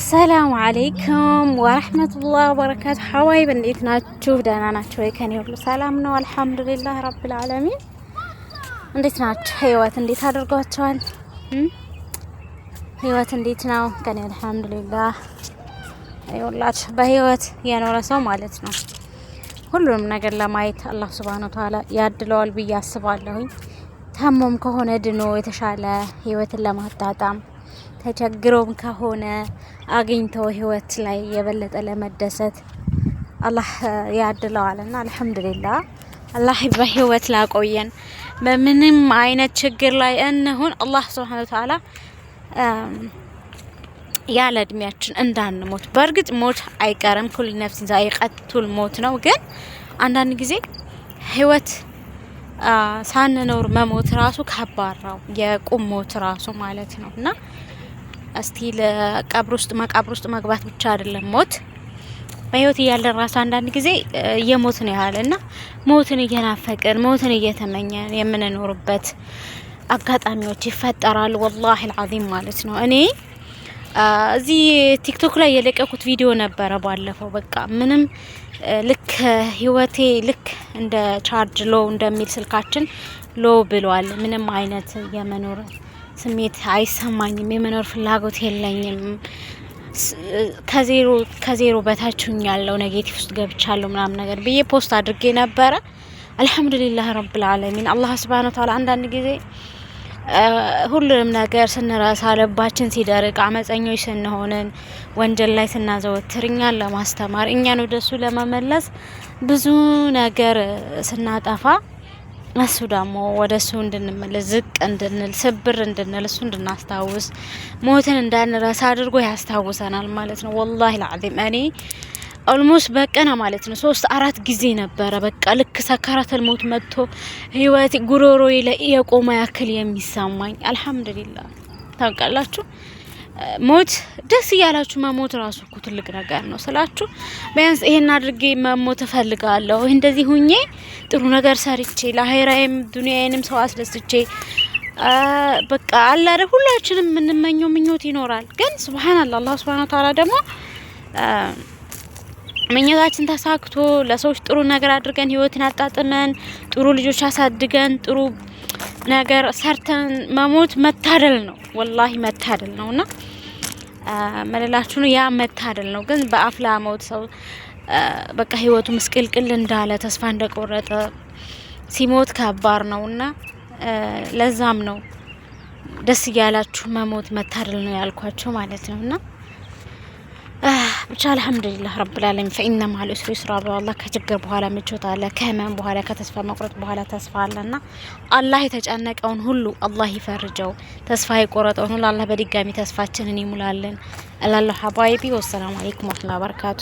አሰላሙ አለይኩም ወራህመቱላሂ ወበረካቱ። ሐዋይብ እንዴት ናችሁ? ደህና ናችሁ ወይ? ከኔ ሁሉ ሰላም ነው አልሐምዱሊላህ ረብል ዓለሚን። እንዴት ናችሁ? ህይወት እንዴት አድርጓችኋል? ህይወት እንዴት ነው? ከኔ አልሐምዱሊላህ። አይወላችሁ በህይወት የኖረ ሰው ማለት ነው ሁሉንም ነገር ለማየት አላህ ሱብሃነሁ ወተዓላ ያድለዋል ብዬ አስባለሁኝ። ታሞም ከሆነ ድኖ የተሻለ ህይወትን ለማጣጣም ተቸግሮም ከሆነ አግኝቶ ህይወት ላይ የበለጠ ለመደሰት አላህ ያድለዋልና አልሐምዱሊላህ። አላህ በህይወት ላቆየን በምንም አይነት ችግር ላይ እንሁን አላህ ሱብሃነሁ ወተዓላ ያለ እድሜያችን እንዳንሞት። በእርግጥ ሞት አይቀርም፣ ኩል ነፍስ ዛኢቀቱል ሞት ነው። ግን አንዳንድ ጊዜ ህይወት ሳንኖር መሞት ራሱ ከባድ ነው፣ የቁም ሞት ራሱ ማለት ነው። እና እስቲ ለቀብር ውስጥ መቃብር ውስጥ መግባት ብቻ አይደለም ሞት፣ በህይወት እያለን ራሱ አንዳንድ ጊዜ የሞት ነው ያለና ሞትን እየናፈቅን ሞትን እየተመኘን የምንኖርበት አጋጣሚዎች ይፈጠራል። ወላሂ አልዓዚም ማለት ነው። እኔ እዚህ ቲክቶክ ላይ የለቀኩት ቪዲዮ ነበረ ባለፈው። በቃ ምንም ልክ ህይወቴ ልክ እንደ ቻርጅ ሎ እንደሚል ስልካችን ሎ ብሏል። ምንም አይነት የመኖር ስሜት አይሰማኝም፣ የመኖር ፍላጎት የለኝም። ከዜሮ በታችኝ ያለው ኔጌቲቭ ውስጥ ገብቻለሁ ምናምን ነገር ብዬ ፖስት አድርጌ ነበረ። አልሐምዱሊላህ ረብል ዓለሚን። አላህ ሱብሃነሁ ወተዓላ አንዳንድ ጊዜ ሁሉንም ነገር ስንረሳ ልባችን ሲደርቅ አመፀኞች ስንሆንን ወንጀል ላይ ስናዘወትር እኛን ለማስተማር እኛን ወደሱ ለመመለስ ብዙ ነገር ስናጠፋ እሱ ደግሞ ወደሱ እንድንመለስ ዝቅ እንድንል ስብር እንድንል እሱ እንድናስታውስ ሞትን እንዳንረሳ አድርጎ ያስታውሰናል ማለት ነው። ወላሂ አልዓዚም እኔ ኦልሞስት በቀና ማለት ነው 3-4 ጊዜ ነበረ በቃ ልክ ሰከራተል ሞት መጥቶ ህይወት ጉሮሮዬ ላይ የቆመ ያክል የሚሰማኝ። አልሐምዱሊላህ ታውቃላችሁ፣ ሞት ደስ እያላችሁ መሞት ራሱ እኮ ትልቅ ነገር ነው ስላችሁ። ቢያንስ ይሄን አድርጌ መሞት እፈልጋለሁ፣ እንደዚህ ሁኜ ጥሩ ነገር ሰርቼ ለአኺራዬም ዱንያዬንም ሰው አስደስቼ በቃ አለ አይደል ሁላችንም የምንመኘው ምኞት ይኖራል። ግን ሱብሃንአላህ አላህ ሱብሃነሁ ወተዓላ ደግሞ ምኞታችን ተሳክቶ ለሰዎች ጥሩ ነገር አድርገን ህይወትን አጣጥመን ጥሩ ልጆች አሳድገን ጥሩ ነገር ሰርተን መሞት መታደል ነው፣ ወላሂ መታደል ነውና መለላችሁ ነው ያ መታደል ነው። ግን በአፍላ ሞት ሰው በቃ ህይወቱ ምስቅልቅል እንዳለ ተስፋ እንደቆረጠ ሲሞት ከባድ ነውና ለዛም ነው ደስ እያላችሁ መሞት መታደል ነው ያልኳችሁ ማለት ነውና ብቻ አልሐምዱሊላህ ረብል ዓለሚን። ፈኢነ መዐል ዑስሪ ዩስራ በአላህ ከችግር በኋላ ምቾት አለ፣ ከህመም በኋላ ከተስፋ መቁረጥ በኋላ ተስፋ አለና አላህ የተጨነቀውን ሁሉ አላህ ይፈርጀው፣ ተስፋ የቆረጠውን ሁሉ አላህ በድጋሚ ተስፋችንን ይሙላልን እላለሁ። ሐባይቢ ወሰላሙ አለይኩም ወራህመቱላሂ ወበረካቱ።